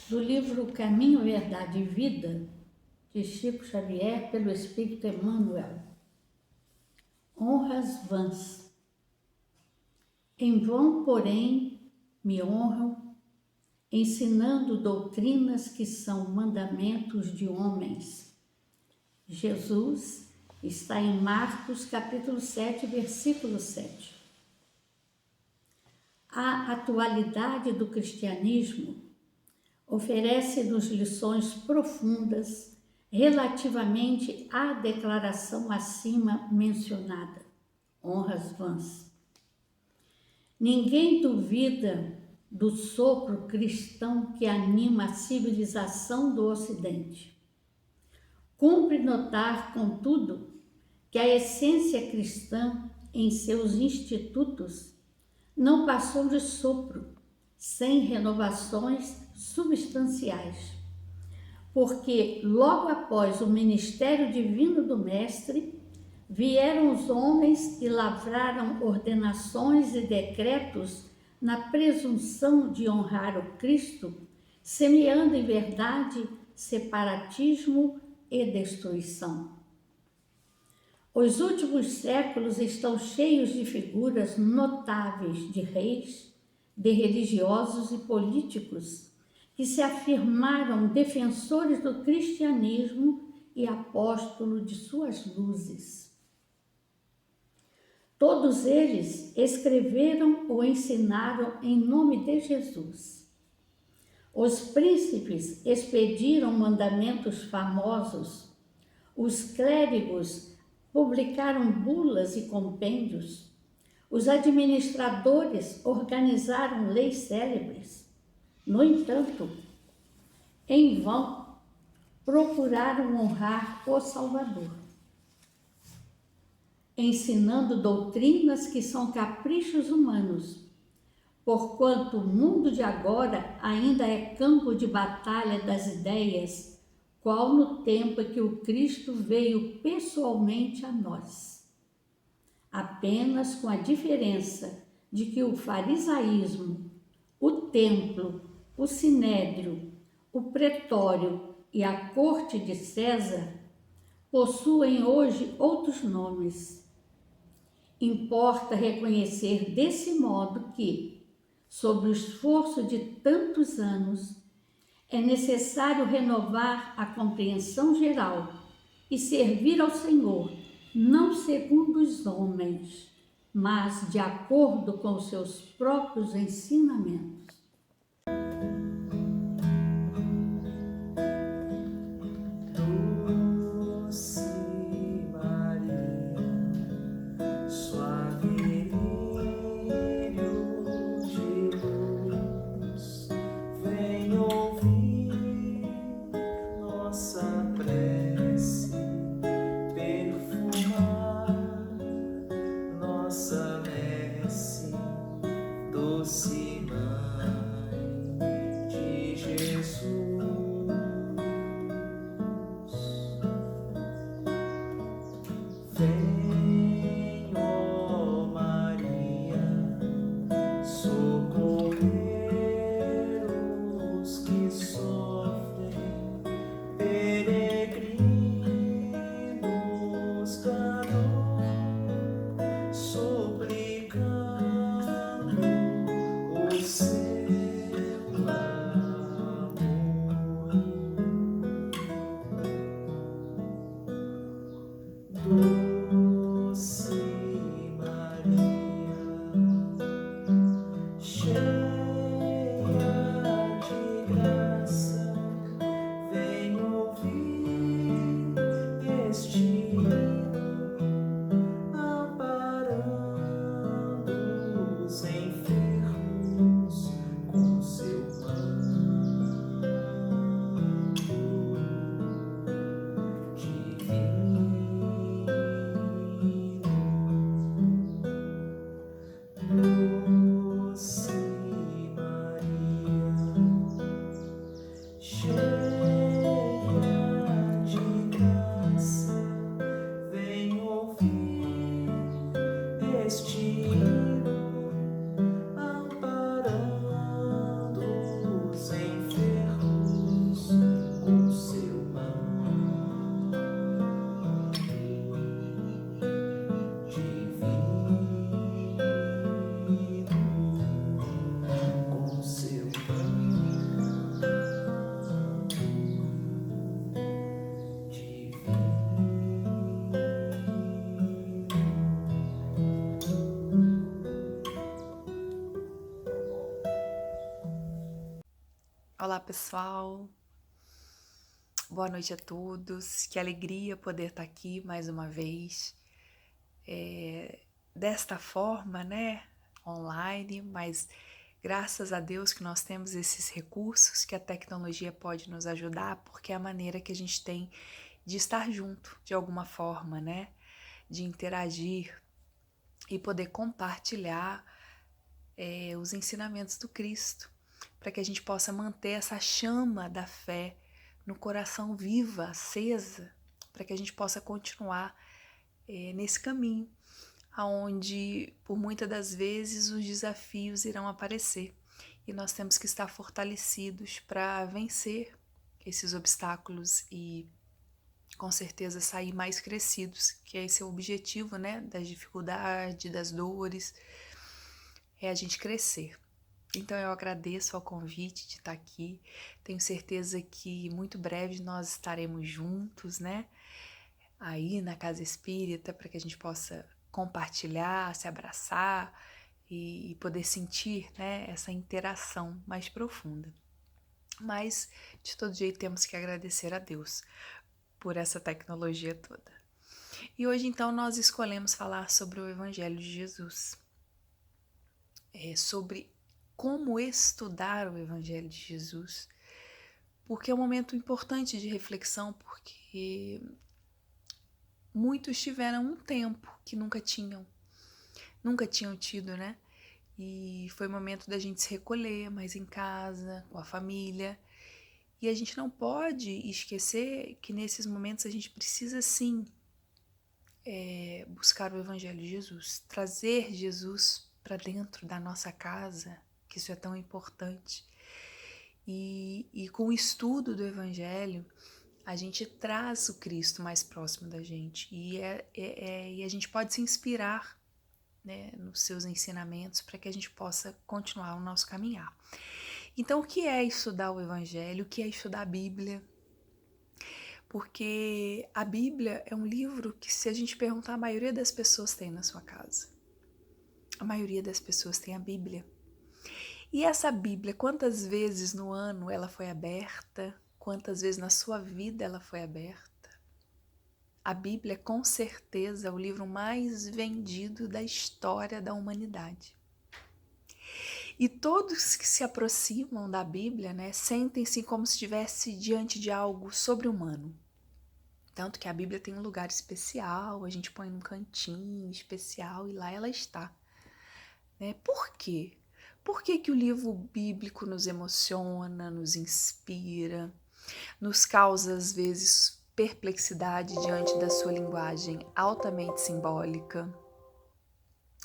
Do livro Caminho, Verdade e Vida, de Chico Xavier, pelo Espírito Emmanuel. Honras vãs. Em vão, porém, me honram, ensinando doutrinas que são mandamentos de homens. Jesus está em Marcos, capítulo 7, versículo 7. A atualidade do cristianismo oferece-nos lições profundas relativamente à declaração acima mencionada, honras vãs. Ninguém duvida do sopro cristão que anima a civilização do Ocidente. Cumpre notar, contudo, que a essência cristã em seus institutos não passou de sopro, sem renovações substanciais, porque logo após o ministério divino do Mestre, vieram os homens e lavraram ordenações e decretos na presunção de honrar o Cristo, semeando em verdade separatismo e destruição. Os últimos séculos estão cheios de figuras notáveis de reis, de religiosos e políticos que se afirmaram defensores do cristianismo e apóstolos de suas luzes. Todos eles escreveram ou ensinaram em nome de Jesus. Os príncipes expediram mandamentos famosos, os clérigos publicaram bulas e compêndios, os administradores organizaram leis célebres. No entanto, em vão procuraram honrar o Salvador, ensinando doutrinas que são caprichos humanos, porquanto o mundo de agora ainda é campo de batalha das ideias, qual no tempo em que o Cristo veio pessoalmente a nós. Apenas com a diferença de que o farisaísmo, o templo, o sinédrio, o pretório e a corte de César possuem hoje outros nomes. Importa reconhecer desse modo que, sob o esforço de tantos anos, é necessário renovar a compreensão geral e servir ao Senhor, não segundo os homens, mas de acordo com os seus próprios ensinamentos. Doce Olá, pessoal. Boa noite a todos. Que alegria poder estar aqui mais uma vez. Desta forma, né? Online, mas graças a Deus que nós temos esses recursos que a tecnologia pode nos ajudar, porque é a maneira que a gente tem de estar junto de alguma forma, né? De interagir e poder compartilhar os ensinamentos do Cristo, para que a gente possa manter essa chama da fé no coração viva, acesa, para que a gente possa continuar nesse caminho, aonde por muitas das vezes os desafios irão aparecer e nós temos que estar fortalecidos para vencer esses obstáculos e com certeza sair mais crescidos, que esse é o objetivo, né, das dificuldades, das dores, é a gente crescer. Então eu agradeço ao convite de estar aqui, tenho certeza que muito breve nós estaremos juntos, né, aí na Casa Espírita, para que a gente possa compartilhar, se abraçar e poder sentir, né, essa interação mais profunda. Mas, de todo jeito, temos que agradecer a Deus por essa tecnologia toda. E hoje, então, nós escolhemos falar sobre o Evangelho de Jesus, sobre como estudar o Evangelho de Jesus, porque é um momento importante de reflexão, porque muitos tiveram um tempo que nunca tinham tido, né? E foi o momento da gente se recolher mais em casa, com a família. E a gente não pode esquecer que nesses momentos a gente precisa sim buscar o Evangelho de Jesus, trazer Jesus para dentro da nossa casa, que isso é tão importante. E com o estudo do Evangelho, a gente traz o Cristo mais próximo da gente e a gente pode se inspirar, né, nos seus ensinamentos para que a gente possa continuar o nosso caminhar. Então, o que é estudar o Evangelho? O que é estudar a Bíblia? Porque a Bíblia é um livro que, se a gente perguntar, a maioria das pessoas tem na sua casa. A maioria das pessoas tem a Bíblia. E essa Bíblia, quantas vezes no ano ela foi aberta? Quantas vezes na sua vida ela foi aberta? A Bíblia é com certeza o livro mais vendido da história da humanidade. E todos que se aproximam da Bíblia, né, sentem-se como se estivesse diante de algo sobre-humano. Tanto que a Bíblia tem um lugar especial, a gente põe num cantinho especial e lá ela está. Né? Por quê? Por que o livro bíblico nos emociona, nos inspira, nos causa às vezes perplexidade diante da sua linguagem altamente simbólica?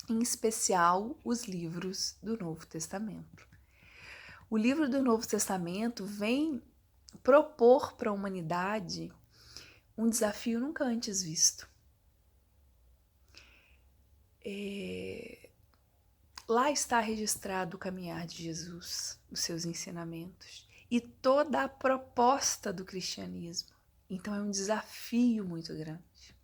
Em especial os livros do Novo Testamento. O livro do Novo Testamento vem propor para a humanidade um desafio nunca antes visto. Lá está registrado o caminhar de Jesus, os seus ensinamentos e toda a proposta do cristianismo. Então é um desafio muito grande.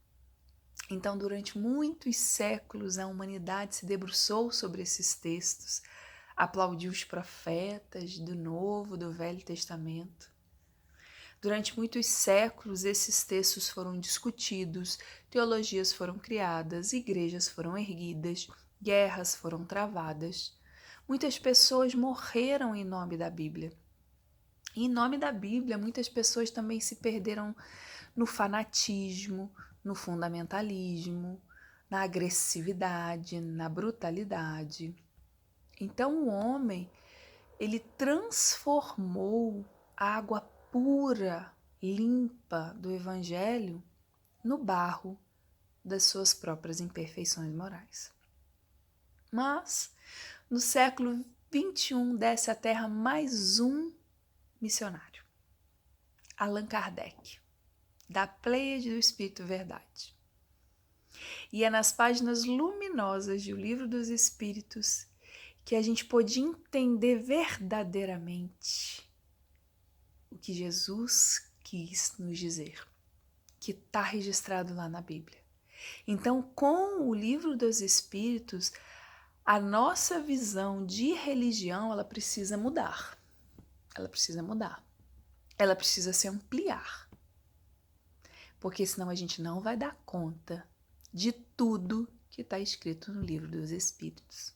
Então, durante muitos séculos, a humanidade se debruçou sobre esses textos, aplaudiu os profetas do Novo, do Velho Testamento. Durante muitos séculos, esses textos foram discutidos, teologias foram criadas, igrejas foram erguidas, guerras foram travadas. Muitas pessoas morreram em nome da Bíblia. E em nome da Bíblia, muitas pessoas também se perderam no fanatismo, no fundamentalismo, na agressividade, na brutalidade. Então o homem, ele transformou a água pura, limpa do Evangelho no barro das suas próprias imperfeições morais. Mas, no século XXI, desce à Terra mais um missionário, Allan Kardec, da Pleiade do Espírito Verdade. E é nas páginas luminosas do Livro dos Espíritos que a gente pôde entender verdadeiramente o que Jesus quis nos dizer, que está registrado lá na Bíblia. Então, com o Livro dos Espíritos, a nossa visão de religião ela precisa mudar. ela precisa mudar. Ela precisa se ampliar. Porque senão a gente não vai dar conta de tudo que está escrito no livro dos Espíritos.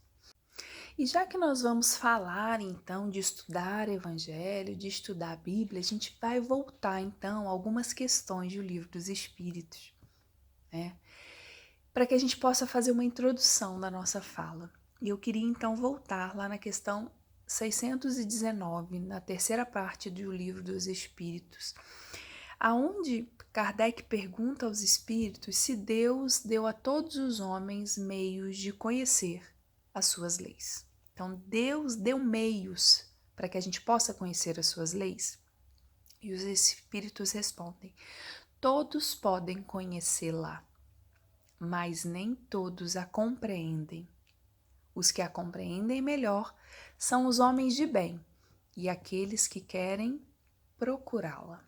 E já que nós vamos falar, então, de estudar Evangelho, de estudar a Bíblia, a gente vai voltar, então, a algumas questões do livro dos Espíritos, né? Para que a gente possa fazer uma introdução da nossa fala. E eu queria, então, voltar lá na questão 619, na terceira parte do livro dos Espíritos, aonde Kardec pergunta aos Espíritos se Deus deu a todos os homens meios de conhecer as suas leis. Então, Deus deu meios para que a gente possa conhecer as suas leis? E os Espíritos respondem: todos podem conhecê-la, mas nem todos a compreendem. Os que a compreendem melhor são os homens de bem e aqueles que querem procurá-la.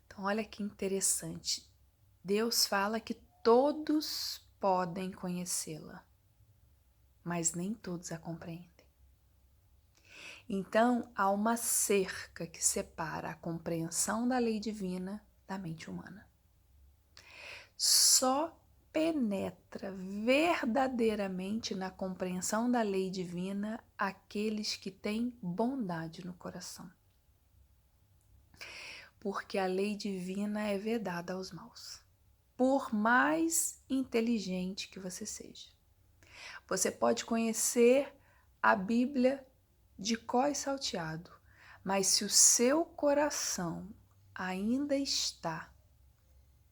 Então, olha que interessante. Deus fala que todos podem conhecê-la, mas nem todos a compreendem. Então, há uma cerca que separa a compreensão da lei divina da mente humana. Só penetra verdadeiramente na compreensão da lei divina aqueles que têm bondade no coração. Porque a lei divina é vedada aos maus, por mais inteligente que você seja. Você pode conhecer a Bíblia de có e salteado, mas se o seu coração ainda está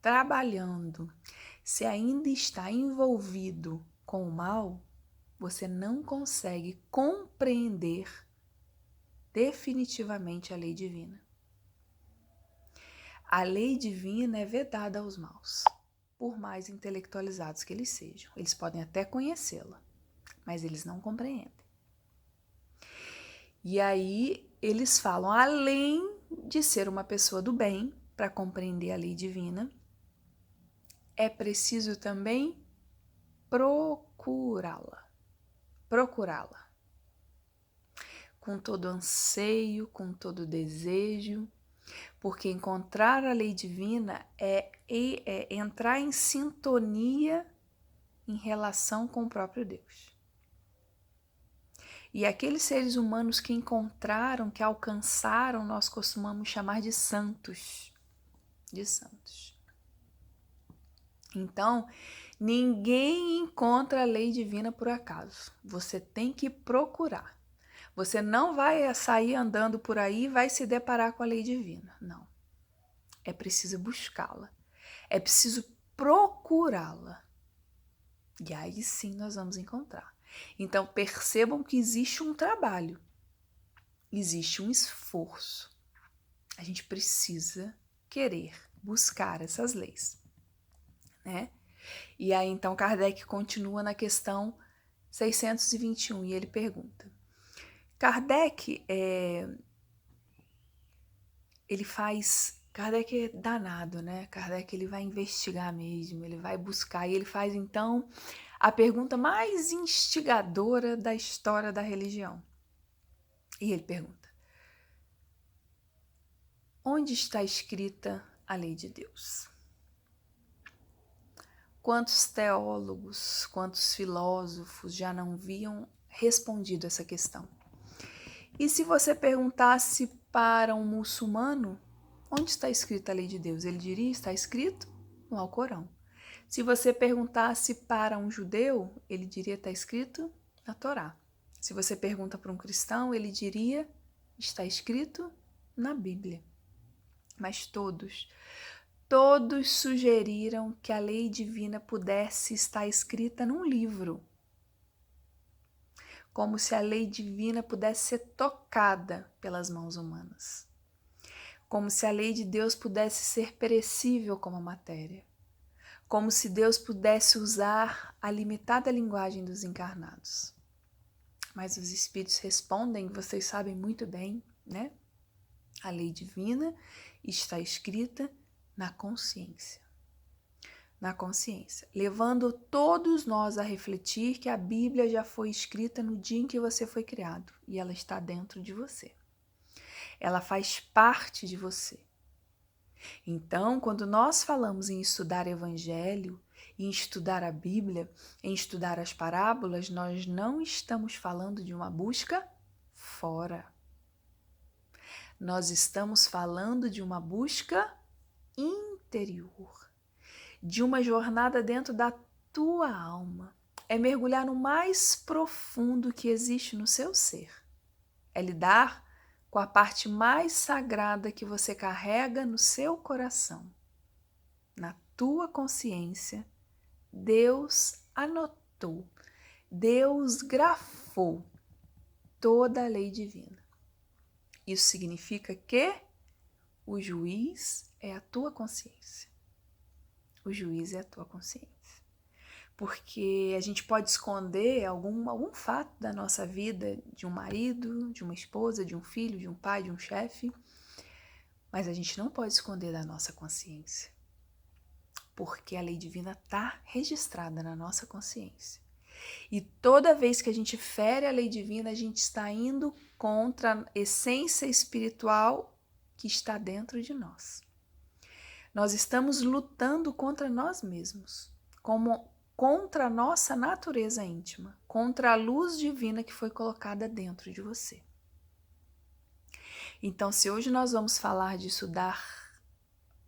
trabalhando, se ainda está envolvido com o mal, você não consegue compreender definitivamente a lei divina. A lei divina é vedada aos maus, por mais intelectualizados que eles sejam. Eles podem até conhecê-la, mas eles não compreendem. E aí eles falam, além de ser uma pessoa do bem, para compreender a lei divina, é preciso também procurá-la. Com todo anseio, com todo desejo, porque encontrar a lei divina é entrar em sintonia em relação com o próprio Deus. E aqueles seres humanos que encontraram, que alcançaram, nós costumamos chamar de santos. Então, ninguém encontra a lei divina por acaso. Você tem que procurar. Você não vai sair andando por aí e vai se deparar com a lei divina. Não. É preciso buscá-la. É preciso procurá-la. E aí sim nós vamos encontrar. Então percebam que existe um trabalho. Existe um esforço. A gente precisa querer buscar essas leis, né? E aí então Kardec continua na questão 621 e ele pergunta. Kardec Kardec é danado, né? Kardec ele vai investigar mesmo, ele vai buscar e ele faz então a pergunta mais instigadora da história da religião. E ele pergunta: onde está escrita a lei de Deus? Quantos teólogos, quantos filósofos já não haviam respondido essa questão? E se você perguntasse para um muçulmano, onde está escrita a lei de Deus? Ele diria, está escrito no Alcorão. Se você perguntasse para um judeu, ele diria, está escrito na Torá. Se você pergunta para um cristão, ele diria, está escrito na Bíblia. Mas todos sugeriram que a lei divina pudesse estar escrita num livro. Como se a lei divina pudesse ser tocada pelas mãos humanas. Como se a lei de Deus pudesse ser perecível como a matéria. Como se Deus pudesse usar a limitada linguagem dos encarnados. Mas os espíritos respondem, vocês sabem muito bem, né? A lei divina está escrita na consciência. na consciência, levando todos nós a refletir que a Bíblia já foi escrita no dia em que você foi criado e ela está dentro de você. Ela faz parte de você. Então, quando nós falamos em estudar Evangelho, em estudar a Bíblia, em estudar as parábolas, nós não estamos falando de uma busca fora. Nós estamos falando de uma busca interior, de uma jornada dentro da tua alma. É mergulhar no mais profundo que existe no seu ser. É lidar com a parte mais sagrada que você carrega no seu coração. Na tua consciência, Deus anotou, Deus grafou toda a lei divina. Isso significa que o juiz é a tua consciência. O juiz é a tua consciência. Porque a gente pode esconder algum fato da nossa vida, de um marido, de uma esposa, de um filho, de um pai, de um chefe, mas a gente não pode esconder da nossa consciência, porque a lei divina está registrada na nossa consciência. E toda vez que a gente fere a lei divina, a gente está indo contra a essência espiritual que está dentro de nós. Nós estamos lutando contra nós mesmos, contra a nossa natureza íntima, contra a luz divina que foi colocada dentro de você. Então, se hoje nós vamos falar de estudar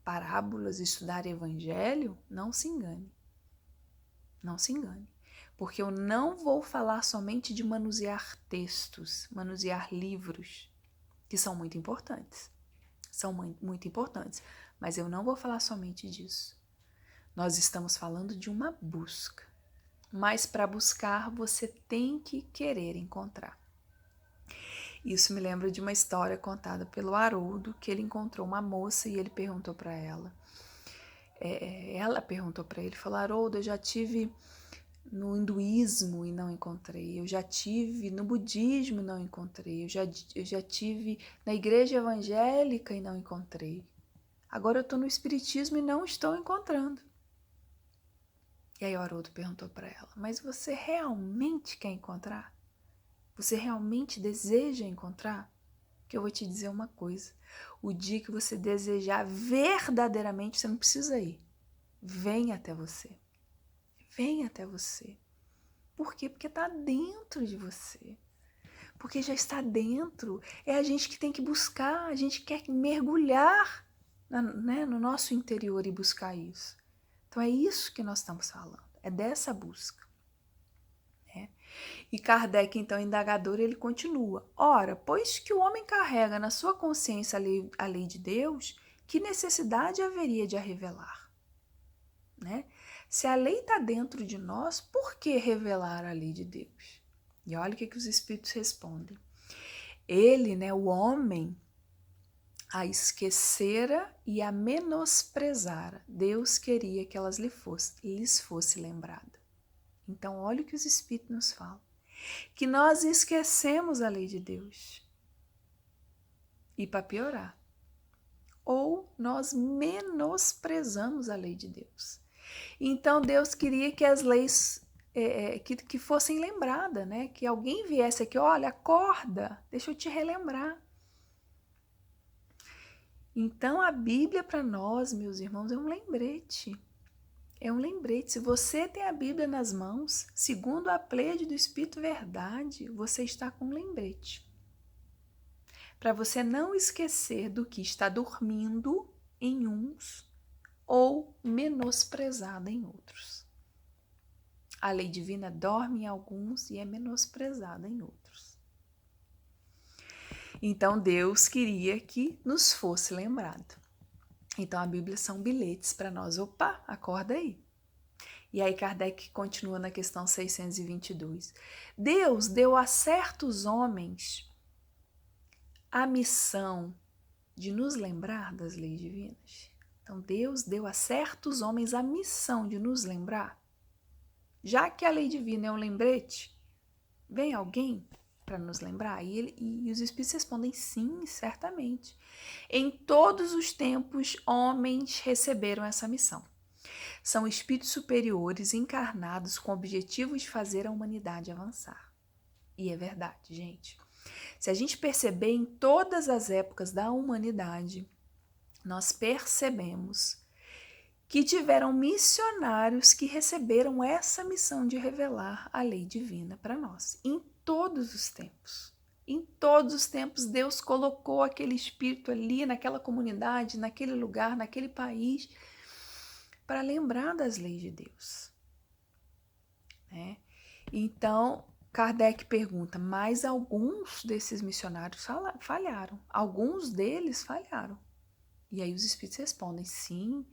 parábolas, estudar evangelho, não se engane. Não se engane. Porque eu não vou falar somente de manusear textos, manusear livros, que são muito importantes. São muito importantes. Mas eu não vou falar somente disso. Nós estamos falando de uma busca. Mas para buscar, você tem que querer encontrar. Isso me lembra de uma história contada pelo Haroldo, que ele encontrou uma moça e ele perguntou para ela. Ela perguntou para ele, falou: Haroldo, eu já tive no hinduísmo e não encontrei, eu já tive no budismo e não encontrei, eu já tive na igreja evangélica e não encontrei. Agora eu estou no espiritismo e não estou encontrando. E aí o Haroldo perguntou para ela, mas você realmente quer encontrar? Você realmente deseja encontrar? Que eu vou te dizer uma coisa, o dia que você desejar verdadeiramente, você não precisa ir. Vem até você. Vem até você. Por quê? Porque está dentro de você. Porque já está dentro. É a gente que tem que buscar, a gente quer mergulhar no nosso interior e buscar isso. Então é isso que nós estamos falando, é dessa busca. E Kardec, então, indagador, ele continua. Ora, pois que o homem carrega na sua consciência a lei de Deus, que necessidade haveria de a revelar? Né? Se a lei está dentro de nós, por que revelar a lei de Deus? E olha o que os espíritos respondem. Ele, o homem, a esquecera e a menosprezara. Deus queria que elas lhes fosse lembrada. Então, olha o que os espíritos nos falam. Que nós esquecemos a lei de Deus. E para piorar, ou nós menosprezamos a lei de Deus. Então Deus queria que as leis que fossem lembradas, né? Que alguém viesse aqui, olha, acorda, deixa eu te relembrar. Então a Bíblia para nós, meus irmãos, é um lembrete. É um lembrete. Se você tem a Bíblia nas mãos, segundo a pleiade do Espírito Verdade, você está com um lembrete. Para você não esquecer do que está dormindo em uns ou menosprezado em outros. A lei divina dorme em alguns e é menosprezada em outros. Então Deus queria que nos fosse lembrado. Então a Bíblia são bilhetes para nós. Opa, acorda aí. E aí Kardec continua na questão 622. Deus deu a certos homens a missão de nos lembrar das leis divinas. Então Deus deu a certos homens a missão de nos lembrar. Já que a lei divina é um lembrete, vem alguém para nos lembrar? E os espíritos respondem sim, certamente. Em todos os tempos, homens receberam essa missão. são espíritos superiores encarnados com o objetivo de fazer a humanidade avançar. E é verdade, gente. Se a gente perceber em todas as épocas da humanidade, nós percebemos que tiveram missionários que receberam essa missão de revelar a lei divina para nós, em todos os tempos. Em todos os tempos, Deus colocou aquele espírito ali, naquela comunidade, naquele lugar, naquele país, para lembrar das leis de Deus. Né? Então, Kardec pergunta, mas alguns desses missionários falharam. Alguns deles falharam. E aí os espíritos respondem, sim.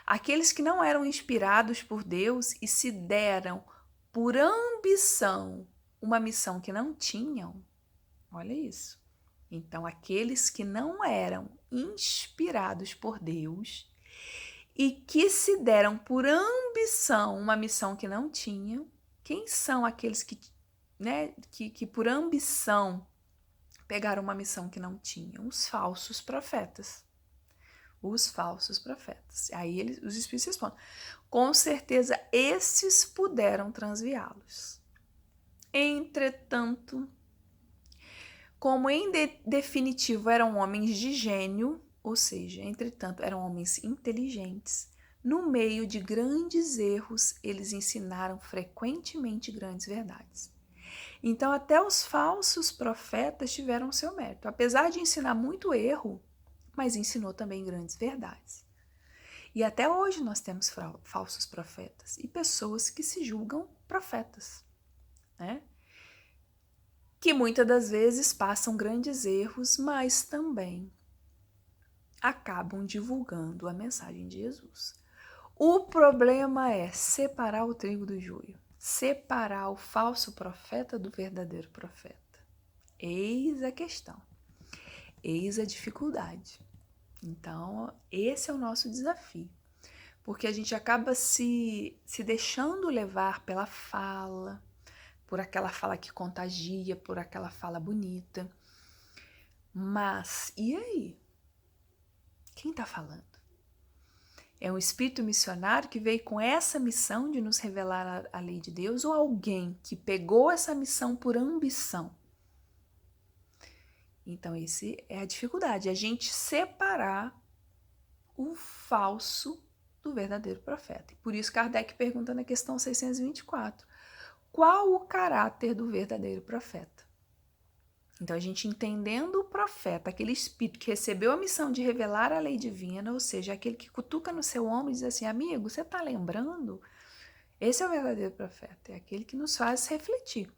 Aqueles que não eram inspirados por Deus e se deram por ambição uma missão que não tinham, olha isso. Então, aqueles que não eram inspirados por Deus e que se deram por ambição uma missão que não tinham, quem são aqueles que por ambição pegaram uma missão que não tinham? Os falsos profetas. Os falsos profetas. Aí os espíritos respondem, com certeza esses puderam transviá-los. Entretanto, como em definitivo eram homens de gênio, ou seja, entretanto eram homens inteligentes, no meio de grandes erros, eles ensinaram frequentemente grandes verdades. Então, até os falsos profetas tiveram seu mérito. Apesar de ensinar muito erro, mas ensinou também grandes verdades. E até hoje nós temos falsos profetas e pessoas que se julgam profetas, né? Que muitas das vezes passam grandes erros, mas também acabam divulgando a mensagem de Jesus. O problema é separar o trigo do joio, separar o falso profeta do verdadeiro profeta. Eis a questão, eis a dificuldade. Então, esse é o nosso desafio, porque a gente acaba se deixando levar pela fala, por aquela fala que contagia, por aquela fala bonita. Mas, e aí? Quem está falando? É um espírito missionário que veio com essa missão de nos revelar a lei de Deus ou alguém que pegou essa missão por ambição? Então, essa é a dificuldade, a gente separar o falso do verdadeiro profeta. E por isso Kardec pergunta na questão 624, qual o caráter do verdadeiro profeta? Então, a gente entendendo o profeta, aquele espírito que recebeu a missão de revelar a lei divina, ou seja, aquele que cutuca no seu ombro e diz assim, amigo, você está lembrando? Esse é o verdadeiro profeta, é aquele que nos faz refletir.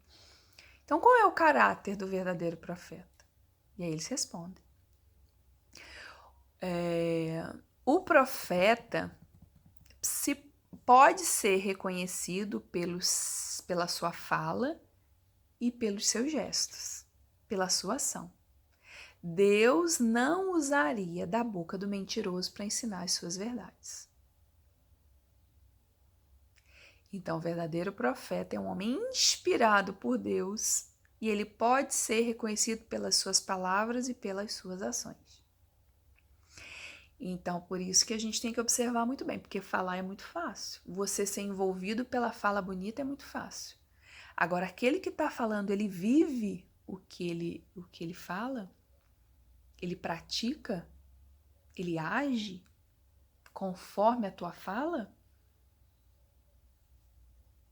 Então, qual é o caráter do verdadeiro profeta? E aí eles respondem. O profeta pode ser reconhecido pela sua fala e pelos seus gestos, pela sua ação. Deus não usaria da boca do mentiroso para ensinar as suas verdades. Então, o verdadeiro profeta é um homem inspirado por Deus e ele pode ser reconhecido pelas suas palavras e pelas suas ações. Então, por isso que a gente tem que observar muito bem, porque falar é muito fácil. Você ser envolvido pela fala bonita é muito fácil. Agora, aquele que está falando, ele vive o que ele fala, ele pratica, ele age conforme a tua fala,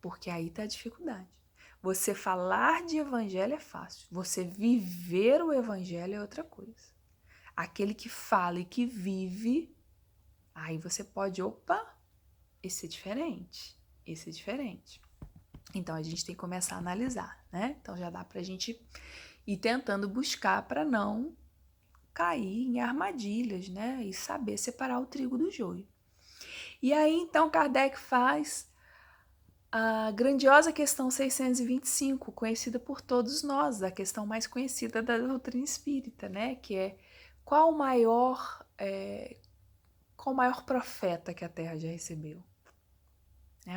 porque aí está a dificuldade. Você falar de evangelho é fácil, você viver o evangelho é outra coisa. Aquele que fala e que vive, aí você pode, esse é diferente, esse é diferente. Então, a gente tem que começar a analisar, né? Então, já dá pra gente ir tentando buscar para não cair em armadilhas, né? E saber separar o trigo do joio. E aí, então, Kardec faz a grandiosa questão 625, conhecida por todos nós, a questão mais conhecida da doutrina espírita, né? Que é qual o maior profeta que a Terra já recebeu?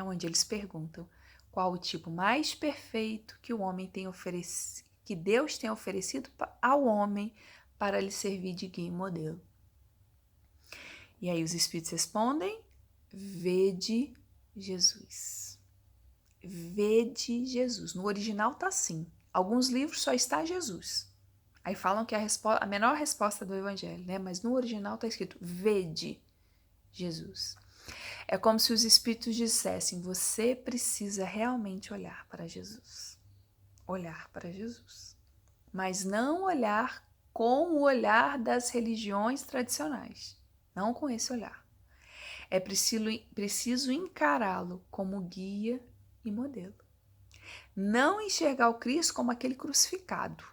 Onde eles perguntam qual o tipo mais perfeito que o homem tem oferecido, que Deus tem oferecido ao homem para lhe servir de guia e modelo. E aí os espíritos respondem Vede Jesus. Vede Jesus. No original tá assim. Alguns livros só está Jesus. Aí falam que a menor resposta do evangelho, né? Mas no original tá escrito vede Jesus. É como se os espíritos dissessem, você precisa realmente olhar para Jesus. Olhar para Jesus. Mas não olhar com o olhar das religiões tradicionais. Não com esse olhar. É preciso encará-lo como guia e modelo. Não enxergar o Cristo como aquele crucificado,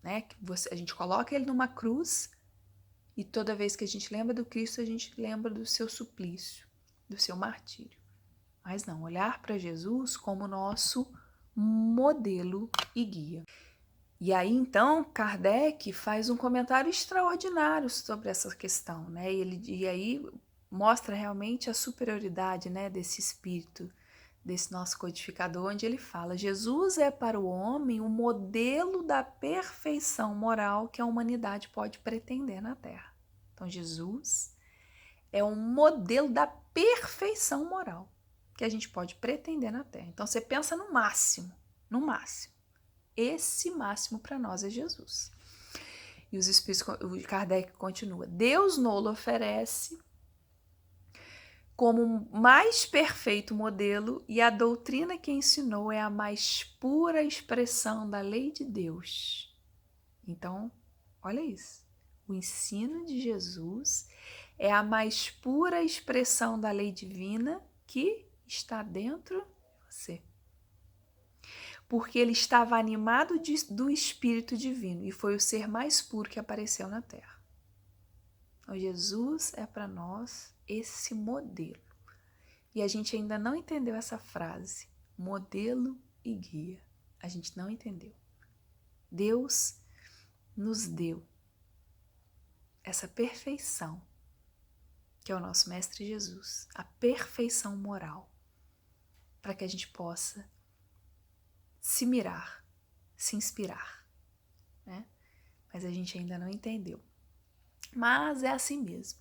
né? Que a gente coloca ele numa cruz e toda vez que a gente lembra do Cristo, a gente lembra do seu suplício, do seu martírio. Mas não, olhar para Jesus como nosso modelo e guia. E aí, então, Kardec faz um comentário extraordinário sobre essa questão, né? E aí mostra realmente a superioridade, né, desse espírito, desse nosso codificador, onde ele fala: Jesus é para o homem o modelo da perfeição moral que a humanidade pode pretender na Terra. Então, Jesus é um modelo da perfeição moral que a gente pode pretender na Terra. Então, você pensa no máximo, no máximo. Esse máximo para nós é Jesus. E os espíritos, o Kardec continua: Deus nolo oferece como mais perfeito modelo e a doutrina que ensinou é a mais pura expressão da lei de Deus. Então, olha isso. O ensino de Jesus é a mais pura expressão da lei divina que está dentro de você. Porque ele estava animado do Espírito Divino e foi o ser mais puro que apareceu na Terra. Então, Jesus é para nós esse modelo. E a gente ainda não entendeu essa frase, modelo e guia. A gente não entendeu. Deus nos deu essa perfeição, que é o nosso Mestre Jesus, a perfeição moral, para que a gente possa se mirar, se inspirar, né? Mas a gente ainda não entendeu. Mas é assim mesmo.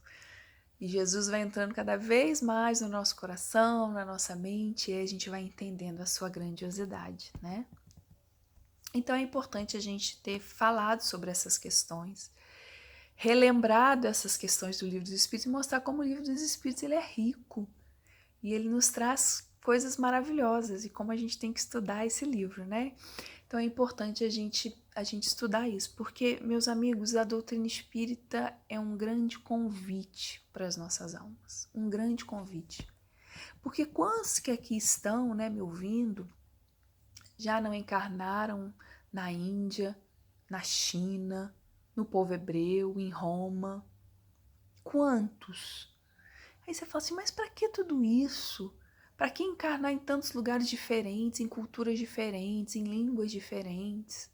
E Jesus vai entrando cada vez mais no nosso coração, na nossa mente, e a gente vai entendendo a sua grandiosidade, né? Então é importante a gente ter falado sobre essas questões, relembrado essas questões do Livro dos Espíritos e mostrar como o Livro dos Espíritos ele é rico e ele nos traz coisas maravilhosas e como a gente tem que estudar esse livro, né? Então é importante a gente estudar isso, porque, meus amigos, a doutrina espírita é um grande convite para as nossas almas, um grande convite. Porque quantos que aqui estão, né, me ouvindo, já não encarnaram na Índia, na China, no povo hebreu, em Roma? Quantos? Aí você fala assim, mas para que tudo isso? Para que encarnar em tantos lugares diferentes, em culturas diferentes, em línguas diferentes?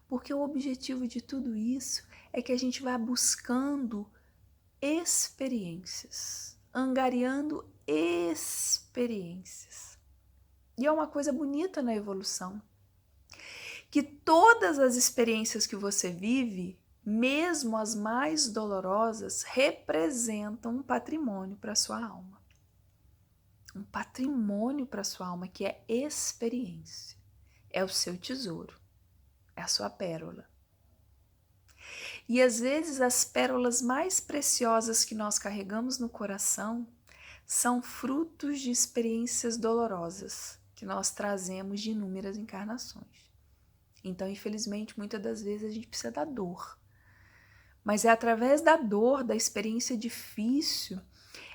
Porque o objetivo de tudo isso é que a gente vá buscando experiências, angariando experiências. E é uma coisa bonita na evolução, que todas as experiências que você vive, mesmo as mais dolorosas, representam um patrimônio para a sua alma. Um patrimônio para a sua alma que é experiência. É o seu tesouro, é a sua pérola. E às vezes as pérolas mais preciosas que nós carregamos no coração são frutos de experiências dolorosas que nós trazemos de inúmeras encarnações. Então, infelizmente, muitas das vezes a gente precisa da dor. Mas é através da dor, da experiência difícil,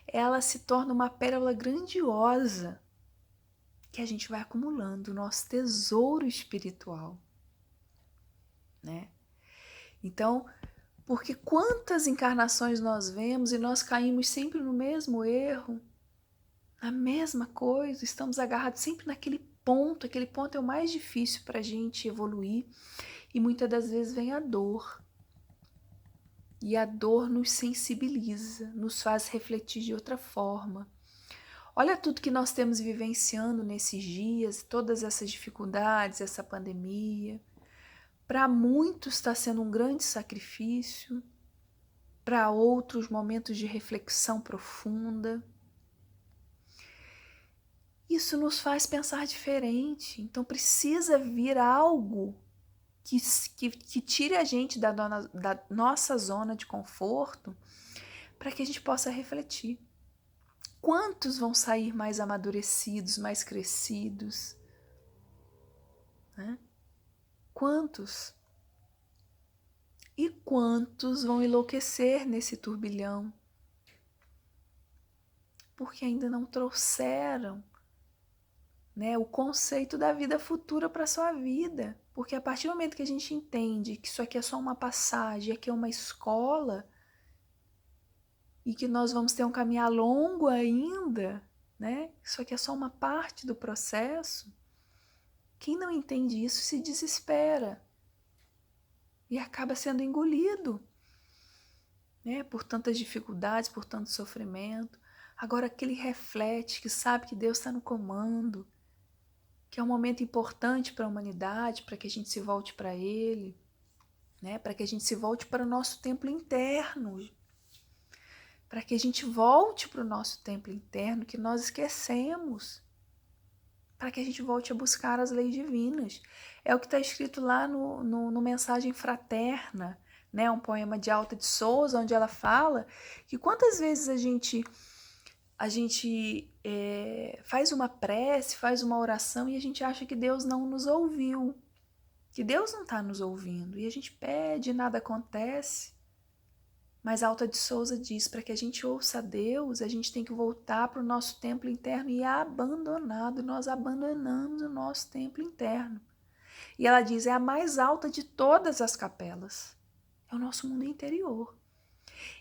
ela se torna uma pérola grandiosa que a gente vai acumulando, o nosso tesouro espiritual, né? Então, porque quantas encarnações nós vemos e nós caímos sempre no mesmo erro, a mesma coisa, estamos agarrados sempre naquele ponto, aquele ponto é o mais difícil para a gente evoluir e muitas das vezes vem a dor. E a dor nos sensibiliza, nos faz refletir de outra forma. Olha tudo que nós temos vivenciando nesses dias, todas essas dificuldades, essa pandemia. Para muitos está sendo um grande sacrifício, para outros momentos de reflexão profunda. Isso nos faz pensar diferente. Então precisa vir algo que tire a gente da nossa zona de conforto para que a gente possa refletir. Quantos vão sair mais amadurecidos, mais crescidos? Né? Quantos? E quantos vão enlouquecer nesse turbilhão? Porque ainda não trouxeram, né, o conceito da vida futura para a sua vida. Porque a partir do momento que a gente entende que isso aqui é só uma passagem, aqui é uma escola, e que nós vamos ter um caminhar longo ainda, né? Isso aqui é só uma parte do processo. Quem não entende isso se desespera e acaba sendo engolido, né? Por tantas dificuldades, por tanto sofrimento. Agora aquele reflete, que sabe que Deus está no comando, que é um momento importante para a humanidade, para que a gente se volte para Ele, né? Para que a gente se volte para o nosso templo interno, para que a gente volte para o nosso templo interno que nós esquecemos, para que a gente volte a buscar as leis divinas. É o que está escrito lá no Mensagem Fraterna, né? Um poema de Alta de Souza, onde ela fala que quantas vezes a gente faz uma prece, faz uma oração e a gente acha que Deus não nos ouviu, que Deus não está nos ouvindo, e a gente pede e nada acontece. Mas Alta de Souza diz, para que a gente ouça a Deus, a gente tem que voltar para o nosso templo interno e nós abandonamos o nosso templo interno. E ela diz, é a mais alta de todas as capelas, é o nosso mundo interior.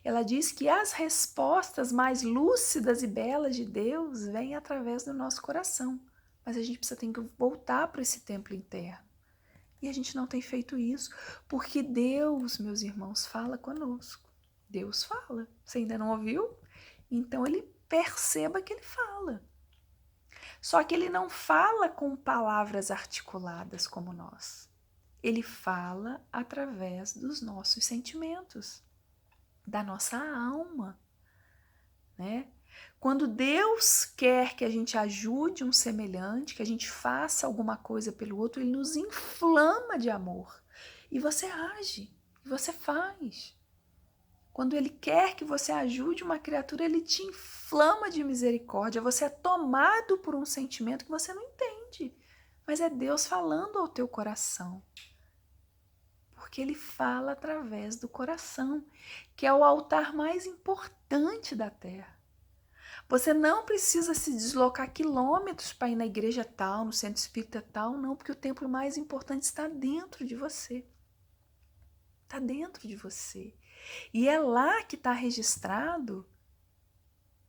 Ela diz que as respostas mais lúcidas e belas de Deus vêm através do nosso coração, mas a gente precisa ter que voltar para esse templo interno. E a gente não tem feito isso, porque Deus, meus irmãos, fala conosco. Deus fala. Você ainda não ouviu? Então ele perceba que ele fala. Só que ele não fala com palavras articuladas como nós. Ele fala através dos nossos sentimentos, da nossa alma, né? Quando Deus quer que a gente ajude um semelhante, que a gente faça alguma coisa pelo outro, ele nos inflama de amor. E você age, e você faz. Quando ele quer que você ajude uma criatura, ele te inflama de misericórdia. Você é tomado por um sentimento que você não entende. Mas é Deus falando ao teu coração. Porque ele fala através do coração, que é o altar mais importante da terra. Você não precisa se deslocar quilômetros para ir na igreja tal, no centro espírita tal, não, porque o templo mais importante está dentro de você. Está dentro de você. E é lá que está registrado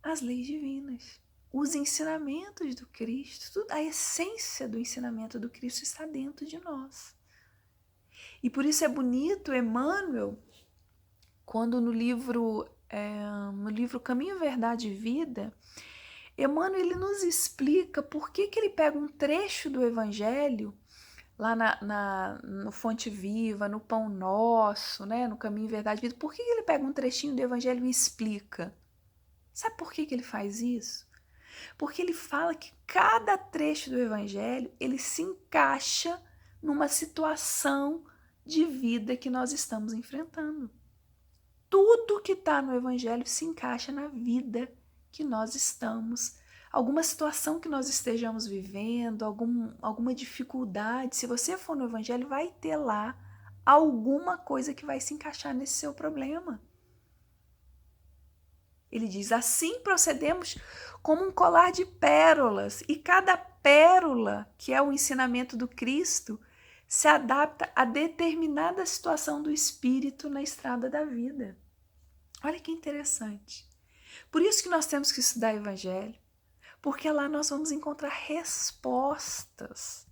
as leis divinas, os ensinamentos do Cristo, a essência do ensinamento do Cristo está dentro de nós. E por isso é bonito Emmanuel, quando no livro Caminho, Verdade e Vida, Emmanuel ele nos explica por que ele pega um trecho do Evangelho lá no Fonte Viva, no Pão Nosso, né, no Caminho, Verdade e Vida. Por que ele pega um trechinho do Evangelho e explica? Sabe por que ele faz isso? Porque ele fala que cada trecho do Evangelho ele se encaixa numa situação de vida que nós estamos enfrentando. Tudo que está no Evangelho se encaixa na vida que nós estamos, alguma situação que nós estejamos vivendo, alguma dificuldade. Se você for no Evangelho, vai ter lá alguma coisa que vai se encaixar nesse seu problema. Ele diz, assim procedemos como um colar de pérolas, e cada pérola, que é o ensinamento do Cristo, se adapta a determinada situação do espírito na estrada da vida. Olha que interessante. Por isso que nós temos que estudar o Evangelho, porque lá nós vamos encontrar respostas.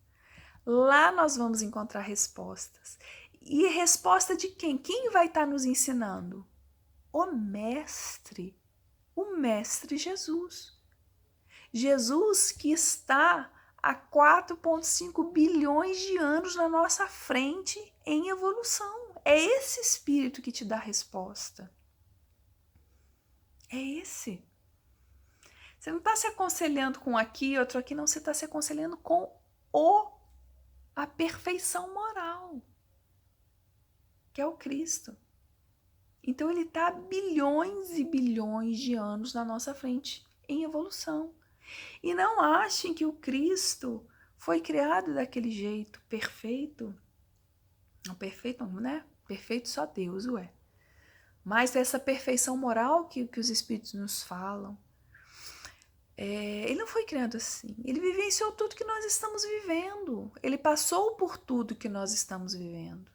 Lá nós vamos encontrar respostas. E resposta de quem? Quem vai estar nos ensinando? O Mestre Jesus. Jesus que está há 4,5 bilhões de anos na nossa frente em evolução. É esse Espírito que te dá a resposta. É esse. Você não está se aconselhando com aqui, outro aqui, não. Você está se aconselhando com a perfeição moral, que é o Cristo. Então ele está bilhões e bilhões de anos na nossa frente, em evolução. E não achem que o Cristo foi criado daquele jeito perfeito. Não perfeito, né? Perfeito só Deus o é. Mas essa perfeição moral que os Espíritos nos falam, ele não foi criado assim. Ele vivenciou tudo que nós estamos vivendo. Ele passou por tudo que nós estamos vivendo.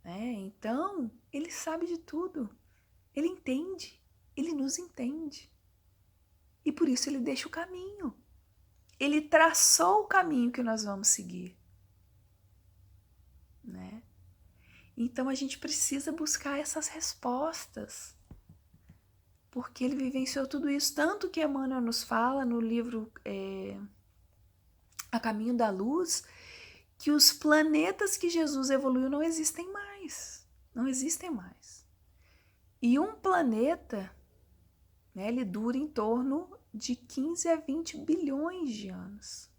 Então, ele sabe de tudo. Ele entende. Ele nos entende. E por isso ele deixa o caminho. Ele traçou o caminho que nós vamos seguir. Então a gente precisa buscar essas respostas. Porque ele vivenciou tudo isso. Tanto que Emmanuel nos fala no livro A Caminho da Luz, que os planetas que Jesus evoluiu não existem mais. Não existem mais. E um planeta, ele dura em torno de 15 a 20 bilhões de anos.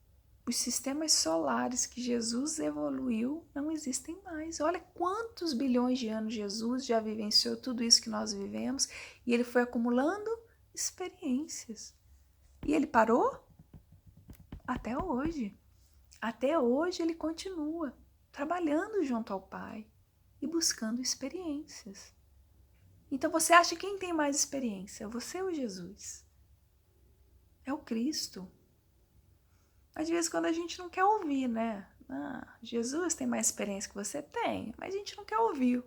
Os sistemas solares que Jesus evoluiu não existem mais. Olha quantos bilhões de anos Jesus já vivenciou tudo isso que nós vivemos e ele foi acumulando experiências. E ele parou? Até hoje. Até hoje ele continua trabalhando junto ao Pai e buscando experiências. Então você acha quem tem mais experiência? Você ou Jesus? É o Cristo. Às vezes quando a gente não quer ouvir, né? Jesus tem mais experiência que você? Tem, mas a gente não quer ouvir,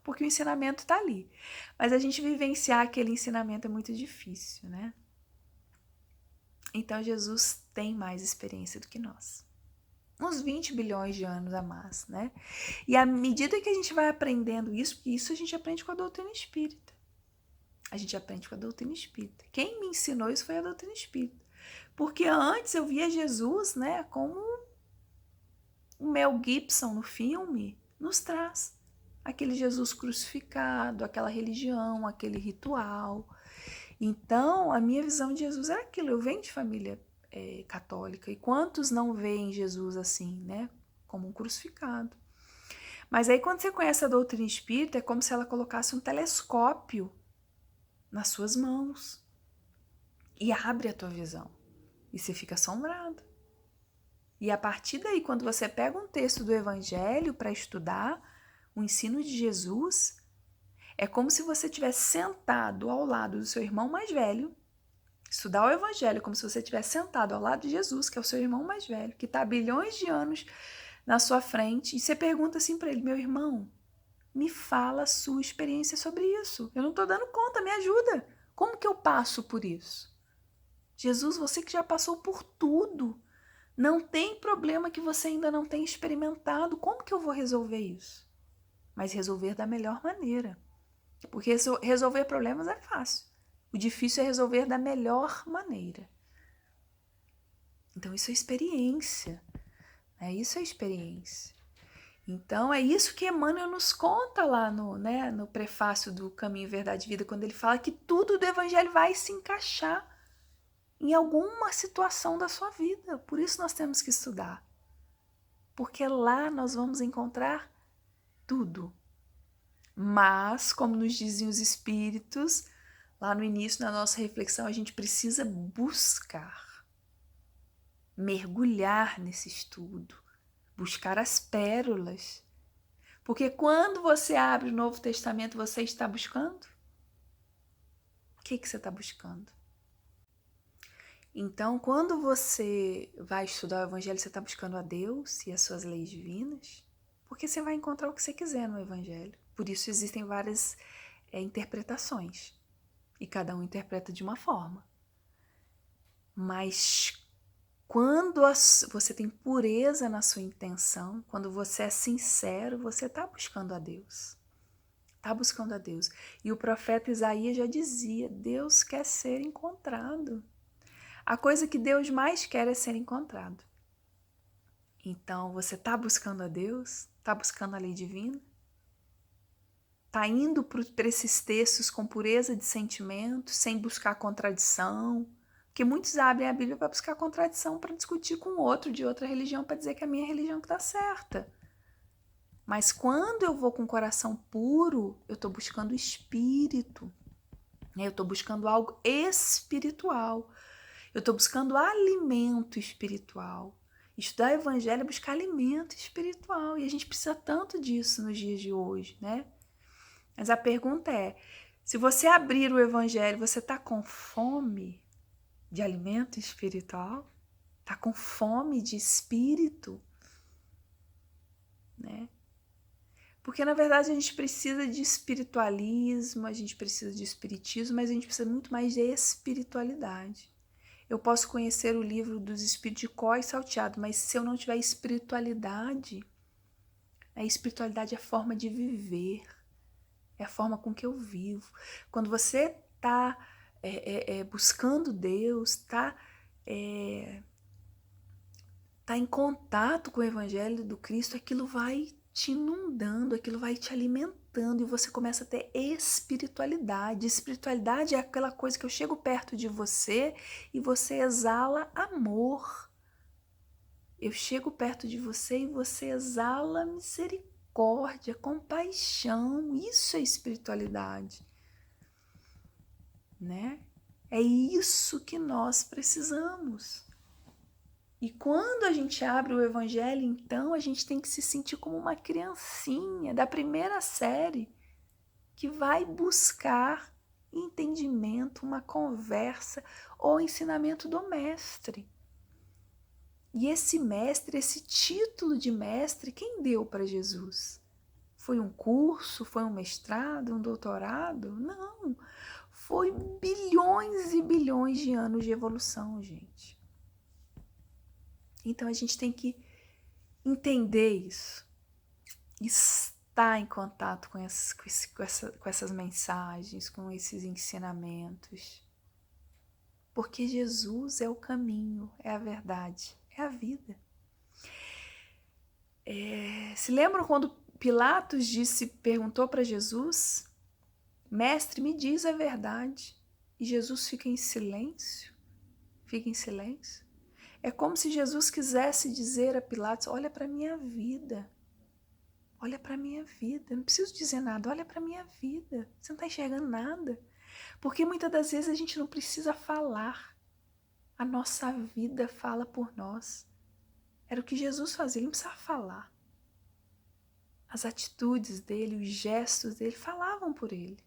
porque o ensinamento está ali. Mas a gente vivenciar aquele ensinamento é muito difícil, né? Então Jesus tem mais experiência do que nós. Uns 20 bilhões de anos a mais, né? E à medida que a gente vai aprendendo isso, porque isso a gente aprende com a doutrina espírita. A gente aprende com a doutrina espírita. Quem me ensinou isso foi a doutrina espírita. Porque antes eu via Jesus, né, como o Mel Gibson no filme nos traz. Aquele Jesus crucificado, aquela religião, aquele ritual. Então, a minha visão de Jesus era aquilo. Eu venho de família católica. E quantos não veem Jesus assim, né, como um crucificado? Mas aí quando você conhece a doutrina espírita, é como se ela colocasse um telescópio nas suas mãos e abre a tua visão. E você fica assombrado. E a partir daí, quando você pega um texto do Evangelho para estudar o ensino de Jesus, é como se você tivesse sentado ao lado do seu irmão mais velho, estudar o Evangelho como se você tivesse sentado ao lado de Jesus, que é o seu irmão mais velho, que está há bilhões de anos na sua frente, e você pergunta assim para ele: meu irmão, me fala a sua experiência sobre isso. Eu não estou dando conta, me ajuda. Como que eu passo por isso? Jesus, você que já passou por tudo, não tem problema que você ainda não tenha experimentado. Como que eu vou resolver isso? Mas resolver da melhor maneira. Porque resolver problemas é fácil. O difícil é resolver da melhor maneira. Então isso é experiência. Isso é experiência. Então é isso que Emmanuel nos conta lá no prefácio do Caminho, Verdade e Vida, quando ele fala que tudo do Evangelho vai se encaixar em alguma situação da sua vida. Por isso nós temos que estudar. Porque lá nós vamos encontrar tudo. Mas, como nos dizem os espíritos, lá no início da nossa reflexão, a gente precisa buscar, mergulhar nesse estudo, buscar as pérolas. Porque quando você abre o Novo Testamento, você está buscando? O que você está buscando? Então, quando você vai estudar o Evangelho, você está buscando a Deus e as suas leis divinas? Porque você vai encontrar o que você quiser no Evangelho. Por isso existem várias interpretações. E cada um interpreta de uma forma. Mas quando você tem pureza na sua intenção, quando você é sincero, você está buscando a Deus. Está buscando a Deus. E o profeta Isaías já dizia: Deus quer ser encontrado. A coisa que Deus mais quer é ser encontrado. Então, você está buscando a Deus? Está buscando a lei divina? tá indo para esses textos com pureza de sentimento, sem buscar contradição. Porque muitos abrem a Bíblia para buscar contradição, para discutir com outro de outra religião, para dizer que a minha religião está certa. Mas quando eu vou com o coração puro, eu estou buscando o espírito. Eu estou buscando algo espiritual. Eu estou buscando alimento espiritual. Estudar o evangelho é buscar alimento espiritual. E a gente precisa tanto disso nos dias de hoje, né? Mas a pergunta é, se você abrir o evangelho, você está com fome de alimento espiritual? Está com fome de espírito? Né? Porque, na verdade, a gente precisa de espiritualismo, a gente precisa de espiritismo, mas a gente precisa muito mais de espiritualidade. Eu posso conhecer o livro dos espíritos de cor e salteado, mas se eu não tiver espiritualidade, a espiritualidade é a forma de viver, é a forma com que eu vivo. Quando você está buscando Deus, está em contato com o Evangelho do Cristo, aquilo vai te inundando, aquilo vai te alimentando e você começa a ter espiritualidade. Espiritualidade é aquela coisa que eu chego perto de você e você exala amor. Eu chego perto de você e você exala misericórdia, compaixão. Isso é espiritualidade, né? É isso que nós precisamos. E quando a gente abre o evangelho, então, a gente tem que se sentir como uma criancinha da primeira série que vai buscar entendimento, uma conversa ou ensinamento do mestre. E esse mestre, esse título de mestre, quem deu para Jesus? Foi um curso? Foi um mestrado? Um doutorado? Não. Foi bilhões e bilhões de anos de evolução, gente. Então a gente tem que entender isso, estar em contato com essas mensagens, com esses ensinamentos. Porque Jesus é o caminho, é a verdade, é a vida. Se lembram quando Pilatos perguntou para Jesus, mestre, me diz a verdade, e Jesus fica em silêncio? Fica em silêncio? É como se Jesus quisesse dizer a Pilatos, olha para a minha vida, olha para a minha vida, eu não preciso dizer nada, olha para a minha vida, você não está enxergando nada. Porque muitas das vezes a gente não precisa falar, a nossa vida fala por nós. Era o que Jesus fazia, ele não precisava falar. As atitudes dele, os gestos dele falavam por ele.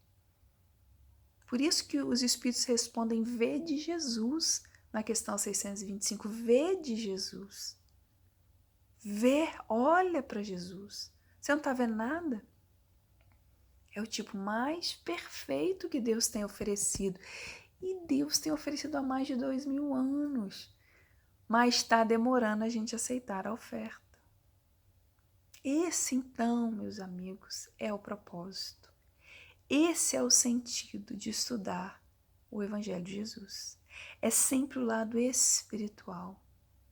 Por isso que os Espíritos respondem, vê de Jesus, na questão 625, vê de Jesus. Vê, olha para Jesus. Você não está vendo nada? É o tipo mais perfeito que Deus tem oferecido. E Deus tem oferecido há mais de 2000 anos. Mas está demorando a gente aceitar a oferta. Esse, então, meus amigos, é o propósito. Esse é o sentido de estudar o Evangelho de Jesus. É sempre o lado espiritual.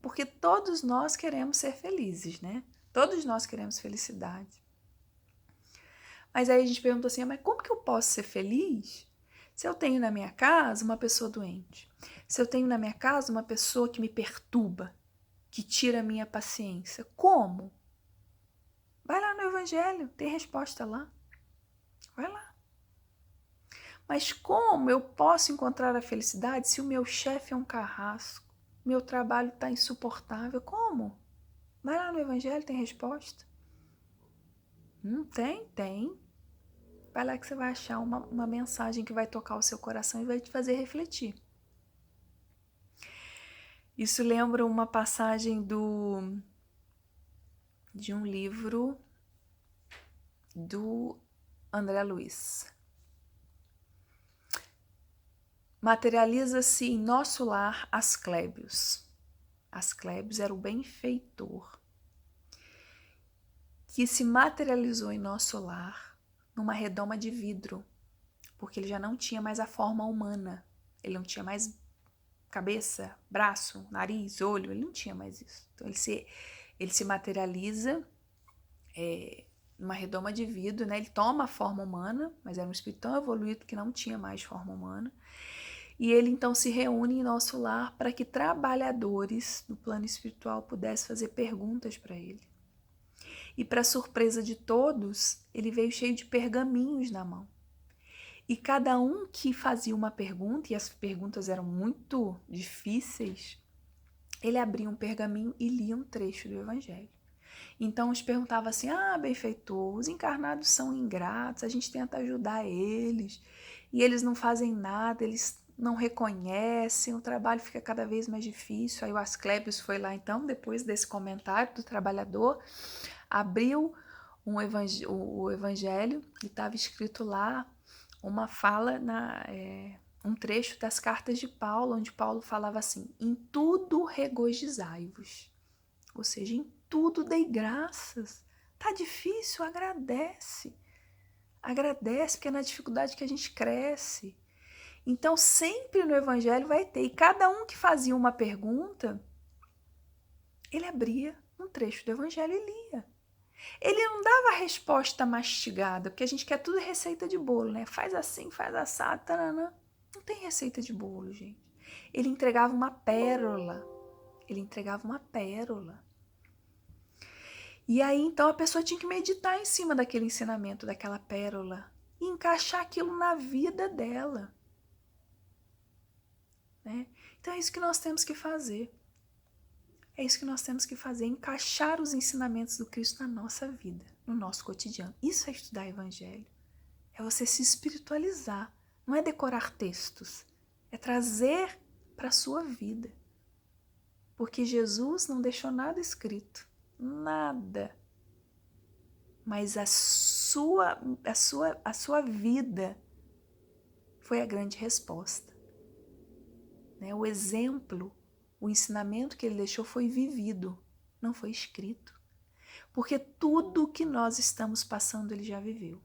Porque todos nós queremos ser felizes, né? Todos nós queremos felicidade. Mas aí a gente pergunta assim, mas como que eu posso ser feliz se eu tenho na minha casa uma pessoa doente? Se eu tenho na minha casa uma pessoa que me perturba, que tira a minha paciência? Como? Vai lá no Evangelho, tem resposta lá. Vai lá. Mas como eu posso encontrar a felicidade se o meu chefe é um carrasco? Meu trabalho está insuportável? Como? Vai lá no Evangelho, tem resposta. Não tem? Tem. Vai lá que você vai achar uma mensagem que vai tocar o seu coração e vai te fazer refletir. Isso lembra uma passagem de um livro do André Luiz. Materializa-se em nosso lar Asclépios. Asclépios era o benfeitor que se materializou em nosso lar numa redoma de vidro, porque ele já não tinha mais a forma humana, ele não tinha mais cabeça, braço, nariz, olho, ele não tinha mais isso. Então ele se materializa numa redoma de vidro, né? Ele toma a forma humana, mas era um espírito tão evoluído que não tinha mais forma humana. E ele então se reúne em nosso lar para que trabalhadores do plano espiritual pudessem fazer perguntas para ele. E para surpresa de todos, ele veio cheio de pergaminhos na mão. E cada um que fazia uma pergunta, e as perguntas eram muito difíceis, ele abria um pergaminho e lia um trecho do Evangelho. Então os perguntava assim: benfeitor, os encarnados são ingratos, a gente tenta ajudar eles, e eles não fazem nada, eles não reconhecem, o trabalho fica cada vez mais difícil. Aí o Asclépios foi lá então, depois desse comentário do trabalhador, abriu o Evangelho e estava escrito lá uma fala, um trecho das cartas de Paulo, onde Paulo falava assim: em tudo regozijai-vos. Ou seja, em tudo dei graças. Tá difícil, agradece. Agradece, porque é na dificuldade que a gente cresce. Então, sempre no Evangelho vai ter. E cada um que fazia uma pergunta, ele abria um trecho do Evangelho e lia. Ele não dava a resposta mastigada, porque a gente quer tudo receita de bolo, né? Faz assim, faz assado, taranã. Não tem receita de bolo, gente. Ele entregava uma pérola. Ele entregava uma pérola. E aí, então, a pessoa tinha que meditar em cima daquele ensinamento, daquela pérola, e encaixar aquilo na vida dela. Né? Então, é isso que nós temos que fazer. É isso que nós temos que fazer, encaixar os ensinamentos do Cristo na nossa vida, no nosso cotidiano. Isso é estudar Evangelho. É você se espiritualizar. Não é decorar textos. É trazer para a sua vida. Porque Jesus não deixou nada escrito. Nada. Mas a sua vida foi a grande resposta. Né? O exemplo, o ensinamento que ele deixou foi vivido, não foi escrito. Porque tudo o que nós estamos passando ele já viveu.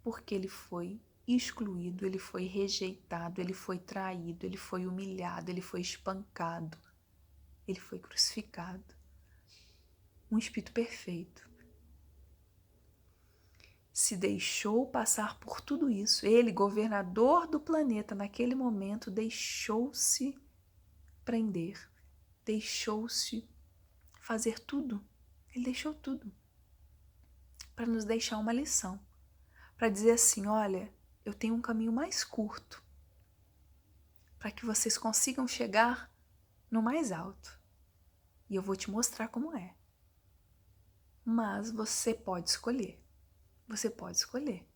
Porque ele foi excluído, ele foi rejeitado, ele foi traído, ele foi humilhado, ele foi espancado, ele foi crucificado. Um espírito perfeito. Se deixou passar por tudo isso. Ele, governador do planeta, naquele momento, deixou-se prender, deixou-se fazer tudo. Ele deixou tudo para nos deixar uma lição, para dizer assim: olha, eu tenho um caminho mais curto para que vocês consigam chegar no mais alto e eu vou te mostrar como é. Mas você pode escolher. Você pode escolher.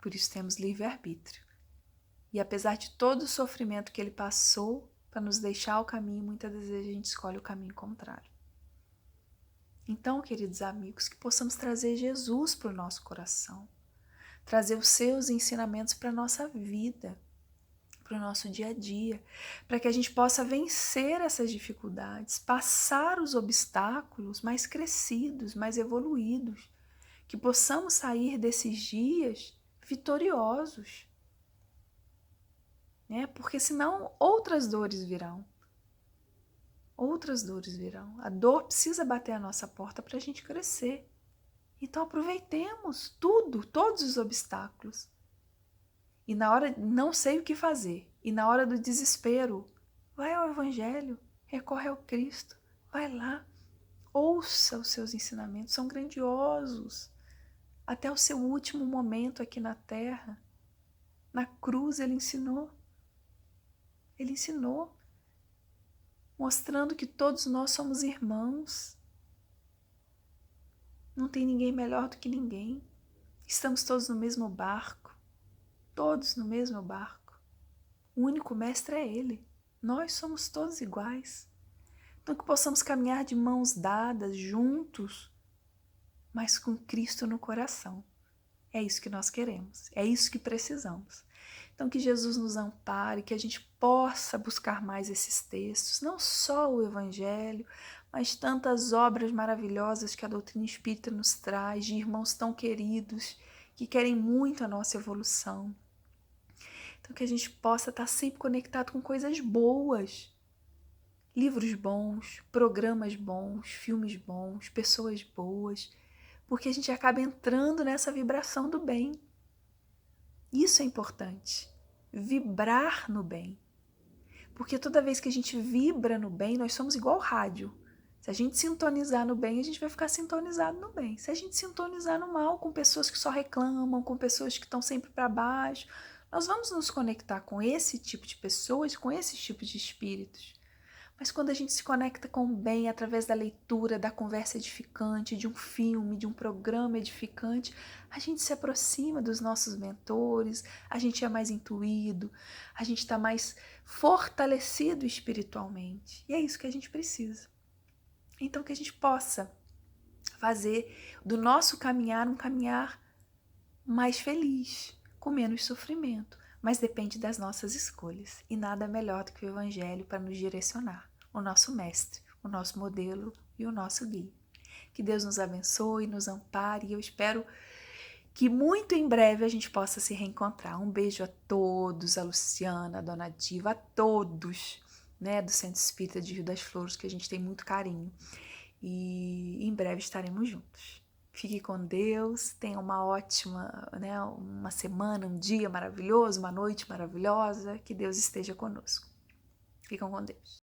Por isso temos livre-arbítrio. E apesar de todo o sofrimento que ele passou para nos deixar o caminho, muitas vezes a gente escolhe o caminho contrário. Então, queridos amigos, que possamos trazer Jesus para o nosso coração, trazer os seus ensinamentos para a nossa vida, para o nosso dia a dia, para que a gente possa vencer essas dificuldades, passar os obstáculos mais crescidos, mais evoluídos, que possamos sair desses dias vitoriosos, né? Porque senão outras dores virão. Outras dores virão. A dor precisa bater a nossa porta para a gente crescer. Então aproveitemos tudo, todos os obstáculos. E na hora não sei o que fazer, e na hora do desespero, vai ao Evangelho, recorre ao Cristo, vai lá, ouça os seus ensinamentos, são grandiosos. Até o seu último momento aqui na terra, na cruz ele ensinou. Ele ensinou, mostrando que todos nós somos irmãos. Não tem ninguém melhor do que ninguém. Estamos todos no mesmo barco. Todos no mesmo barco. O único mestre é ele. Nós somos todos iguais. Então que possamos caminhar de mãos dadas, juntos, mas com Cristo no coração. É isso que nós queremos. É isso que precisamos. Então que Jesus nos ampare, que a gente possa buscar mais esses textos, não só o Evangelho, mas tantas obras maravilhosas que a doutrina espírita nos traz, de irmãos tão queridos, que querem muito a nossa evolução. Então que a gente possa estar sempre conectado com coisas boas, livros bons, programas bons, filmes bons, pessoas boas, porque a gente acaba entrando nessa vibração do bem. Isso é importante, vibrar no bem. Porque toda vez que a gente vibra no bem, nós somos igual rádio. Se a gente sintonizar no bem, a gente vai ficar sintonizado no bem. Se a gente sintonizar no mal, com pessoas que só reclamam, com pessoas que estão sempre para baixo, nós vamos nos conectar com esse tipo de pessoas, com esse tipo de espíritos. Mas quando a gente se conecta com o bem através da leitura, da conversa edificante, de um filme, de um programa edificante, a gente se aproxima dos nossos mentores, a gente é mais intuído, a gente está mais fortalecido espiritualmente. E é isso que a gente precisa. Então, que a gente possa fazer do nosso caminhar um caminhar mais feliz, com menos sofrimento. Mas depende das nossas escolhas. E nada melhor do que o Evangelho para nos direcionar. O nosso mestre, o nosso modelo e o nosso guia. Que Deus nos abençoe, nos ampare. E eu espero que muito em breve a gente possa se reencontrar. Um beijo a todos, a Luciana, a Dona Diva, a todos, né, do Centro Espírita de Rio das Flores, que a gente tem muito carinho. E em breve estaremos juntos. Fique com Deus, tenha uma ótima, né, uma semana, um dia maravilhoso, uma noite maravilhosa, que Deus esteja conosco. Fiquem com Deus.